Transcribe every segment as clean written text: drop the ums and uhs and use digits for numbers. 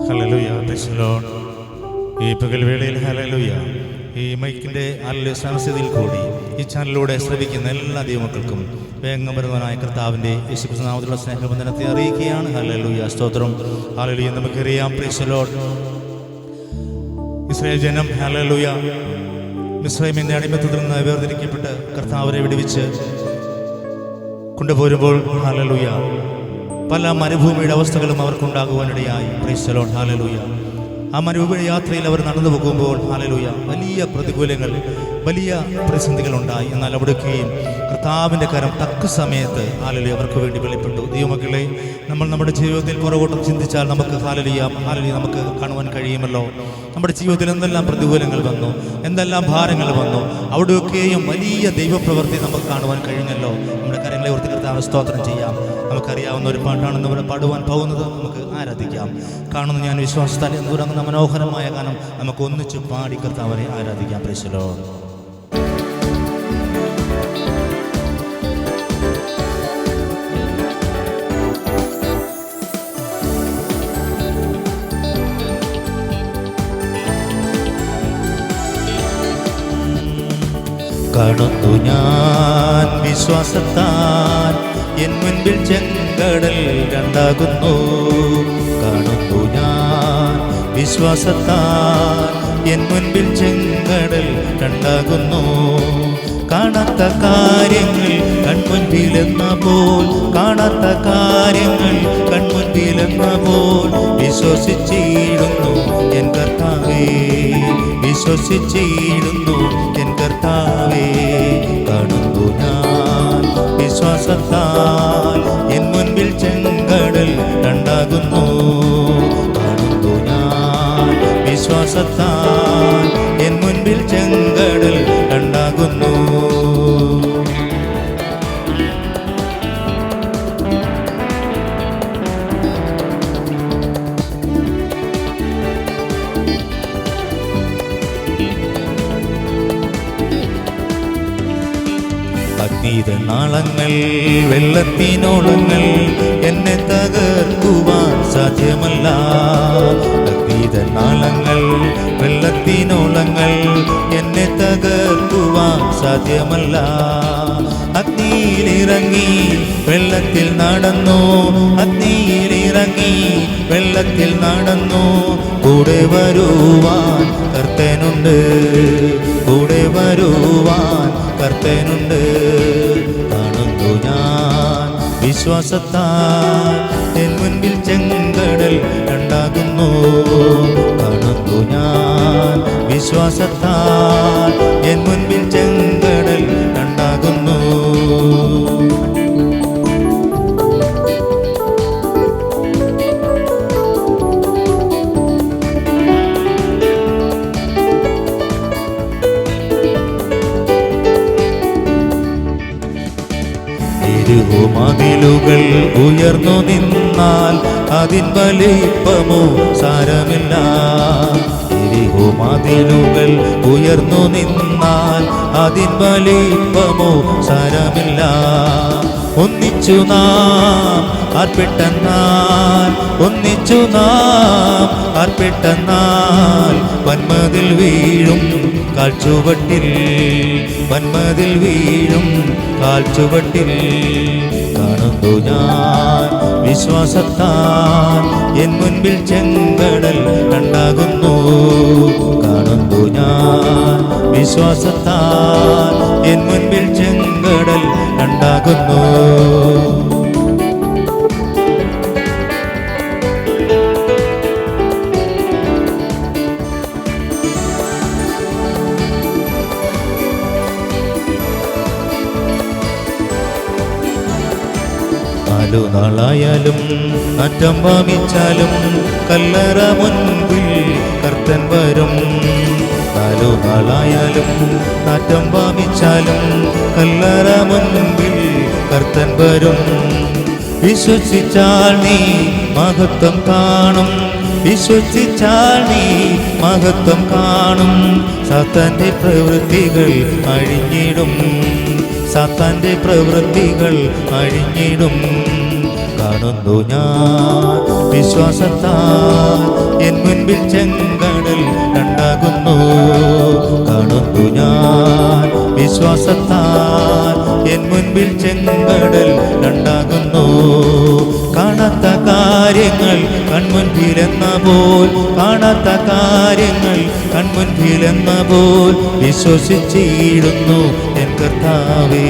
Hallelujah, price the Lord. ഈ പകൽവേളയിൽ hallelujah, ഈ മൈക്കിൻ്റെ സ്ഥിതിയിൽ കൂടി ഈ ചാനലിലൂടെ ശ്രവിക്കുന്ന എല്ലാ ദൈവമക്കൾക്കും വേഗംബരനായ കർത്താവിൻ്റെ യേശുക്രിസ്തുനാമത്തിലുള്ള സ്നേഹബന്ധനത്തെ അറിയിക്കുകയാണ്. ഹല്ലേലൂയ, സ്തോത്രം. ഹല്ലേലൂയ. നമുക്കറിയാം, പ്രൈസ് ദി ലോർഡ്, ഇസ്രായേൽ ജനം ഹല്ലേലൂയ മിസ്രയീമിന്റെ അടിമത്തത്തിൽ നിന്ന് വേർതിരിക്കപ്പെട്ട് കർത്താവരെ വിടുവിച്ച് കൊണ്ടുപോരുമ്പോൾ ഹല്ലേലൂയ പല മരുഭൂമിയുടെ അവസ്ഥകളും അവർക്കുണ്ടാകുവാനിടയായി. Praise the lord. ഹല്ലേലൂയ. ആ മരുഭൂമിയുടെ യാത്രയിൽ അവർ നടന്നു പോകുമ്പോൾ ഹല്ലേലൂയ വലിയ പ്രതികൂലങ്ങൾ, വലിയ പ്രതിസന്ധികൾ ഉണ്ടായി. എന്നാൽ അവിടേക്കെയും കർത്താവിൻ്റെ കരം തക്ക സമയത്ത് ഹല്ലേലൂയ അവർക്ക് വേണ്ടി വെളിപ്പെട്ടു. ദൈവമക്കളെ, നമ്മൾ നമ്മുടെ ജീവിതത്തിൽ പുറകോട്ട് ചിന്തിച്ചാൽ നമുക്ക് ഹല്ലേലൂയ നമുക്ക് കാണുവാൻ കഴിയുമല്ലോ. നമ്മുടെ ജീവിതത്തിൽ എന്തെല്ലാം പ്രതികൂലങ്ങൾ വന്നു, എന്തെല്ലാം ഭാരങ്ങൾ വന്നു, അവിടെയൊക്കെയും വലിയ ദൈവപ്രവൃത്തി നമുക്ക് കാണുവാൻ കഴിഞ്ഞല്ലോ. നമ്മുടെ കാര്യങ്ങളെ ഓർത്ത് കർത്താവ് സ്തോത്രം ചെയ്യാം. നമുക്കറിയാവുന്ന ഒരു പാട്ടാണ് നമ്മൾ പാടുവാൻ പോകുന്നത്. നമുക്ക് ആരാധിക്കാം. കാണുന്നു ഞാൻ വിശ്വാസത്താൽ എന്ന് തുടങ്ങുന്ന മനോഹരമായ ഗാനം നമുക്ക് ഒന്നിച്ച് പാടി കർത്താവരെ ആരാധിക്കാം. Price the Lord. കാണുന്നു ഞാൻ വിശ്വാസത്താൽ എൻ മുൻപിൽ ചെങ്കടൽ രണ്ടാകുന്നു. കാണുന്നു ഞാൻ വിശ്വാസത്താൽ എൻ മുൻപിൽ ചെങ്കടൽ രണ്ടാകുന്നു. കാണാത്ത കാര്യങ്ങൾ കൺമുൻപിലെന്ന പോൽ, കാണാത്ത കാര്യങ്ങൾ കൺമുൻപിലെന്ന പോൽ വിശ്വസിച്ചിടുന്നു എൻ കർത്താവേ, വിശ്വസിച്ചിടുന്നു എൻ കർത്താവേ. കാണുന്നു ഞാൻ വിശ്വാസത്താൽ എൻ മുൻപിൽ ചെങ്കടൽ രണ്ടാകുന്നു. കാണുന്നു ഞാൻ വിശ്വാസത്താൽ എൻ മുൻപിൽ ചെങ്കടൽ രണ്ടാകുന്നു. അഗ്നിനാളങ്ങൾ, വെള്ളത്തിനോളങ്ങൾ എന്നെ തകർക്കുവാൻ സാധ്യമല്ല. അഗ്നിനാളങ്ങൾ, വെള്ളത്തിനോളങ്ങൾ എന്നെ തകർക്കുവാൻ സാധ്യമല്ല. അഗ്നിയിലിറങ്ങി വെള്ളത്തിൽ നടന്നു, അഗ്നിയിലിറങ്ങി വെള്ളത്തിൽ നടന്നു. കൂടെ വരുവാൻ കർത്തനുണ്ട്, കൂടെ വരുവാൻ കർത്തനുണ്ട്. കാണുന്നു ഞാൻ വിശ്വാസത്താൽ എൻ മുൻപിൽ ചെങ്കടൽ രണ്ടാകുന്നു. കാണുന്നു ഞാൻ വിശ്വാസത്താൽ എൻ മുൻപിൽ ചെങ്കടൽ രണ്ടാകുന്നു. മതിലുകൾ ഉയർന്നു നിന്നാൽ അതിൻ വലിപ്പമോ സാരമില്ല. മതിലുകൾ ഉയർന്നു നിന്നാൽ അതിൻ വലിപ്പമോ സാരമില്ല. ഒന്നിച്ചു നാം ആർപ്പെട്ടെന്നാൽ, ഒന്നിച്ചു നാം ആർപ്പെട്ടെന്നാൽ വന്മതിൽ വീഴും കാൽച്ചുവട്ടിൽ, വന്മതിൽ വീഴും കാൽച്ചുവട്ടിൽ. കാണുന്നു ഞാൻ വിശ്വാസത്താൽ എൻ മുൻപിൽ ചെങ്കടൽ രണ്ടാകുന്നു. കാണുന്നു ഞാൻ വിശ്വാസത്താൽ എൻ മുൻപിൽ ചെങ്കടൽ രണ്ടാകുന്നു. നാളായാലും അറ്റം വാമിച്ചാലും കല്ലറ മുൻപിൽ കർത്തൻ വരും. നാളായാലും അറ്റം വാമിച്ചാലും കല്ലറ മുൻപിൽ കർത്തൻ വരും. വിശ്വസിച്ചാൽ നീ മഹത്വം കാണും, വിശ്വസിച്ചാൽ നീ മഹത്വം കാണും. സാത്താന്റെ പ്രവൃത്തികൾ അഴിഞ്ഞിടും, സാത്താന്റെ പ്രവൃത്തികൾ അഴിഞ്ഞിടും. കാണുന്നു ഞാൻ വിശ്വാസത്താൽ എൻ മുൻപിൽ ചെങ്കടൽ രണ്ടാകുന്നു. കാണുന്നു ഞാൻ വിശ്വാസത്താൽ എൻ മുൻപിൽ ചെങ്കടൽ രണ്ടാകുന്നു. കാണാത്ത കാര്യങ്ങൾ കൺമുൻപിലെന്ന പോൽ, കാണാത്ത കാര്യങ്ങൾ കൺമുൻപിലെന്ന പോൽ വിശ്വസിച്ചിടുന്നു എൻ കർത്താവേ,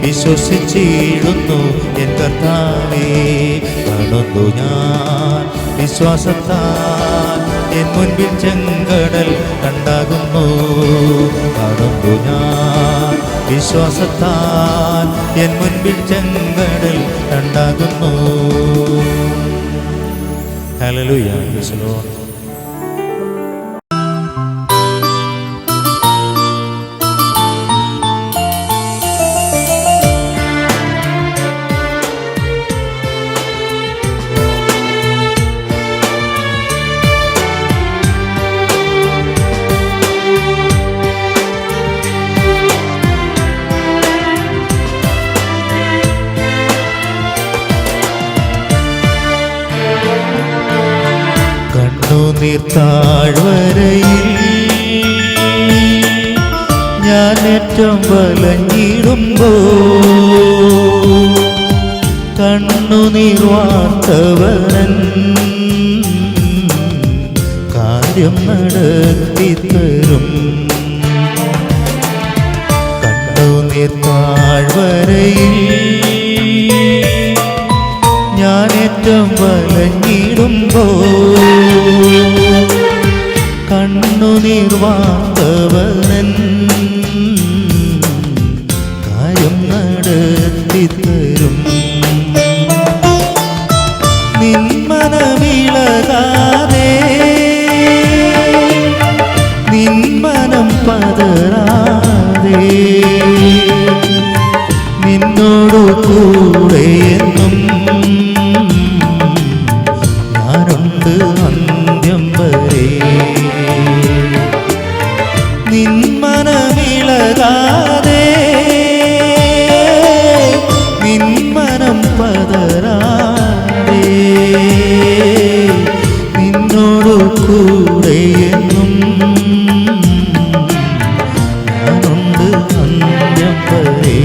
വിശ്വസിച്ചിടുന്നു എൻ കർത്താവേ. കാണുന്നു ഞാൻ വിശ്വാസത്താൽ എൻ മുൻപിൽ ചെങ്കടൽ രണ്ടാകുന്നു. കാണുന്നു ഞാൻ വിശ്വാസത്താൽ എൻ മുൻപിൽ ചെങ്കടൽ രണ്ടാകുന്നു. ഹല്ലേലൂയ. Price the Lord. താഴ്വരയിൽ ഞാൻ ഏറ്റവും വലഞ്ഞിടുമ്പോൾ കണ്ണുനീർ വാർത്തവൻ കാര്യം നടത്തിത്തരും. കണ്ണുനീർ താഴ്വരയിൽ ഞാൻ ഏറ്റവും വലഞ്ഞിടുമ്പോൾ കണ്ണുനീർ വാർത്തവൻ കാര്യം നടത്തിത്തരും. നിൻ മനമിളകാതെ നിൻ മനം പതറാതെ നിന്നോടു കൂടെ എന്നും ഞാനുണ്ട് അന്ത്യം വരെ. നിൻ മനമിളകാതെ നിൻ മനം പതറാതെ നിന്നോടു കൂടെ എന്നും ഞാനുണ്ട് അന്ത്യം വരെ.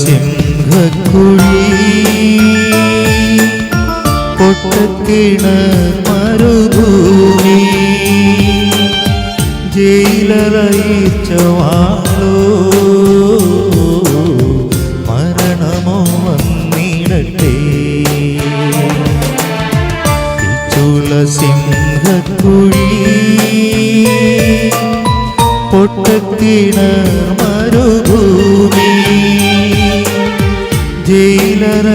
സിംഹക്കുഴി പൊട്ടക്കിണ മരുഭൂമി ജയിലറയിച്ചവാളോ മരണമോ വന്നിടട്ടെ. സിംഹക്കുഴി പൊട്ടക്കിണ മരുഭൂമി ജയിലറയിച്ചവാളോ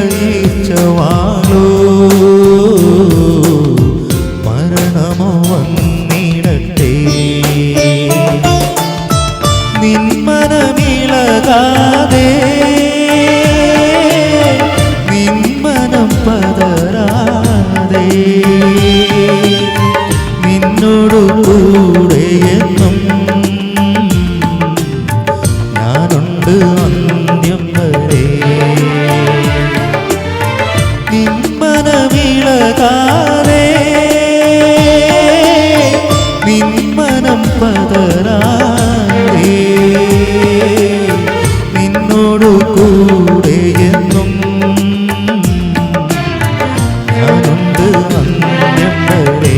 മരണമോ വന്നിടട്ടെ. നിൻ മനമിളകാതെ നിൻ മനം പതറാതെ നിന്നോടു കൂടെ എന്നും ഞാനുണ്ട് അന്ത്യം വരെ. നിൻ മനമിളകാതെ നിൻ മനം പതറാതെ നിന്നോടു കൂടെ എന്നും ഞാനുണ്ട് അന്ത്യം വരെ.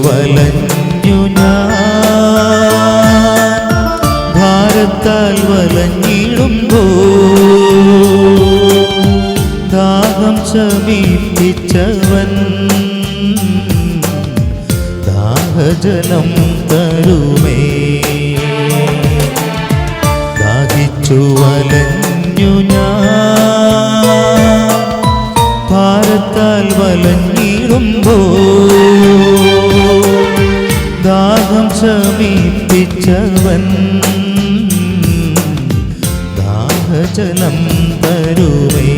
വലഞ്ഞു ഞാൻ ഭാരത്താൽ വലഞ്ഞിടുമ്പോൾ ദാഹം ശമിപ്പിച്ചവൻ ദാഹജലം തരുമേ. ദാഹിച്ചു വലഞ്ഞു ഞാൻ ഭാരത്താൽ വലഞ്ഞിടുമ്പോൾ ദാഹം ശമിപ്പിച്ചവൻ ദാഹജലം തരുമേ.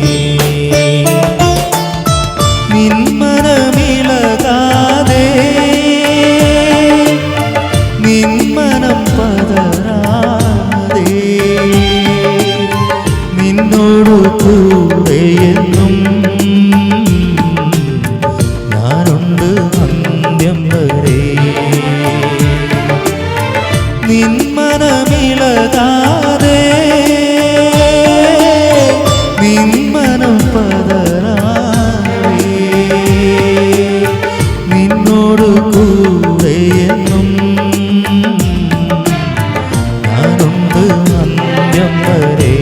നിന്മനമിളകാതെ നിന്മനം പതരാതെ നിന്നോടു കൂടെയെന്നും ഞാനുണ്ട് അന്ത്യം വരെ. നിന്മനമിളകാതെ നിന്മനം പതരാതെ നിന്നോടു കൂടെയെന്നും ഞാനുണ്ട് അന്ത്യം വരെ.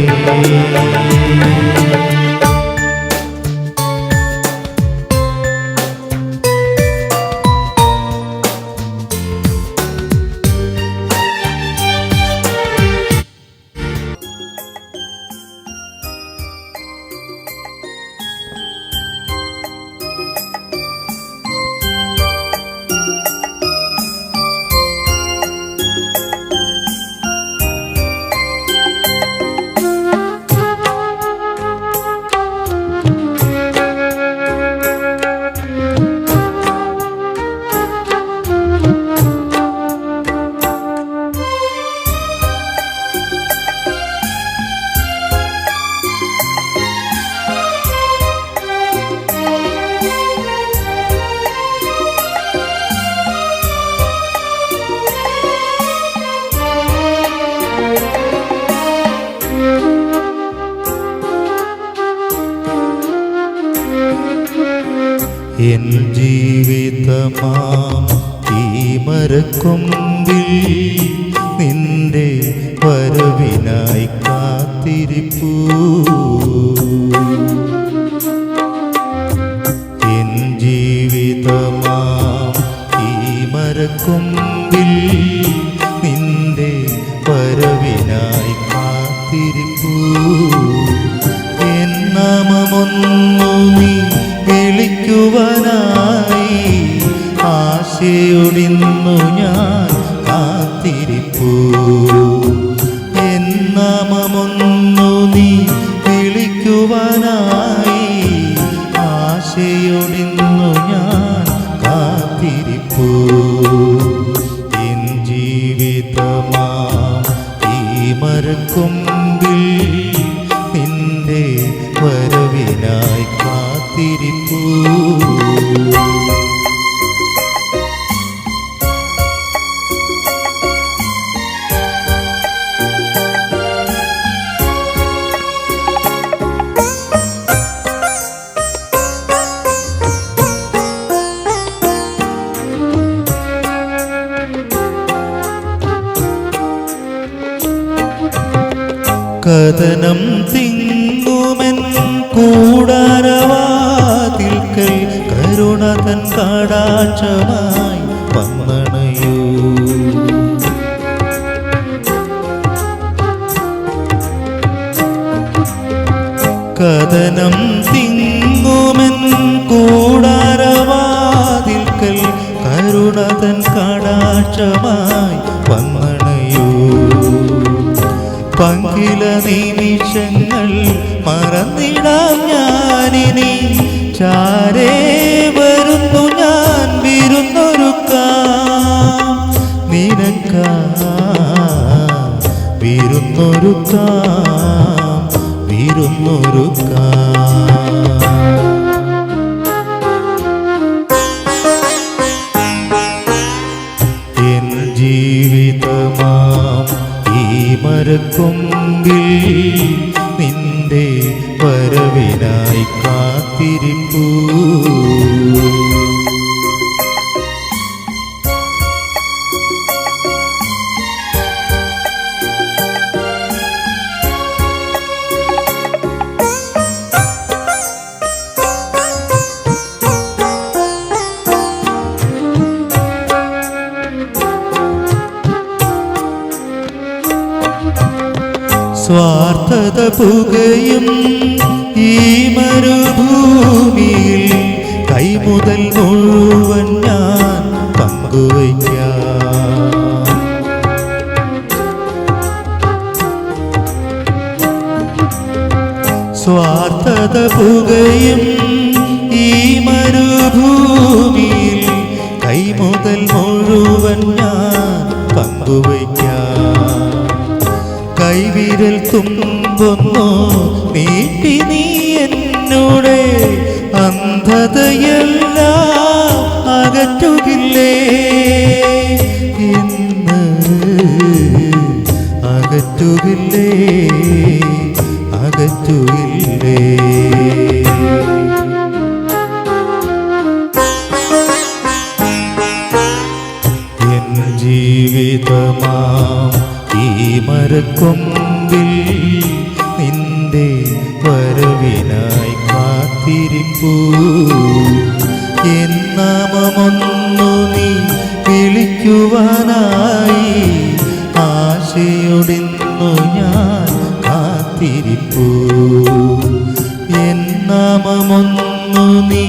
എൻ ജീവിതമാം ഈ മരക്കൊമ്പിൽ നിന്റെ വരവിനായി കാത്തിരിപ്പൂ. എൻ ജീവിതമാം ഈ മരക്കൊമ്പിൽ നിന്റെ വരവിനായി കാത്തിരിപ്പൂ. എൻ നാമമൊന്നു നീ വിളിക്കുവാനായി ആശയൊടിന്നു ഞാൻ കാത്തിരിപ്പൂ. എൻ നാമമൊന്നു നീ വിളിക്കുവാനായി ആശയൊടിന്നു ഞാൻ കാത്തിരിപ്പൂ. എൻ ജീവിതമാം ഈ മരക്കൊമ്പിൽ നിന്റെ വരവിനായി കാത്തിരിപ്പൂ. കഥനം തിങ്ങുമെൻ കൂടാരവാതിൽക്കൽ കരുണ തൻ കടാക്ഷമായി വന്നണയൂ. കഥനം തിങ്ങുമെൻ കൂടാരവാതിൽക്കൽ കരുണ തൻ കടാക്ഷമായി വന്നണയൂ. പങ്കില നിമിഷങ്ങൾ മറന്നിടാം ഞാനിനി ചാരേ വരുന്നു ഞാൻ വിരുന്നൊരുക്കാം നിനക്കാം വിരുന്നൊരുക്കാം വിരുന്നൊരുക്കാം. എൻ ജീവിതമാം ഈ മരക്കൊമ്പിൽ നിന്റെ വരവിനായി കാത്തിരിപ്പൂ. സ്വാർത്ഥത പുകയും ഈ മരുഭൂമിയിൽ കൈമുതൽ മുഴുവൻ ഞാൻ പങ്കുവയ്ക്കാം. സ്വാർത്ഥത പുകയും ഈ മരുഭൂമിയിൽ കൈമുതൽ മുഴുവൻ ഞാൻ പങ്കുവയ്ക്കാം. കൈവിരൽ തുമ്പൊന്നു നീട്ടി നീ എന്നോടെ അന്ധതയെല്ലാം അകറ്റുകില്ലേ എന്ന് അകറ്റുകില്ലേ അകറ്റുകില്ലേ. എൻ ജീവിതമാം ഈ മരക്കൊമ്പിൽ നിന്റെ വരവിനായി കാത്തിരിപ്പൂ. എൻ നാമമൊന്നു നീ വിളിക്കുവാനായി ആശയോടിന്നു ഞാൻ കാത്തിരിപ്പൂ. എൻ നാമമൊന്നു നീ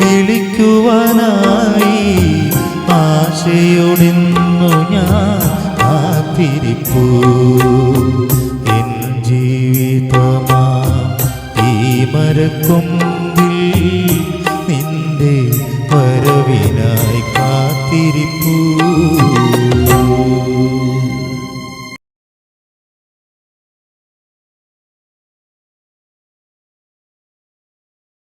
വിളിക്കുവാനായി ആശയോടിന്നു ഞാൻ കാത്തിരിപ്പൂ. എൻ ജീവിതമാ ഈ മരക്കൊമ്പിൽ നിന്റെ വരവിനായി കാത്തിരിപ്പൂ.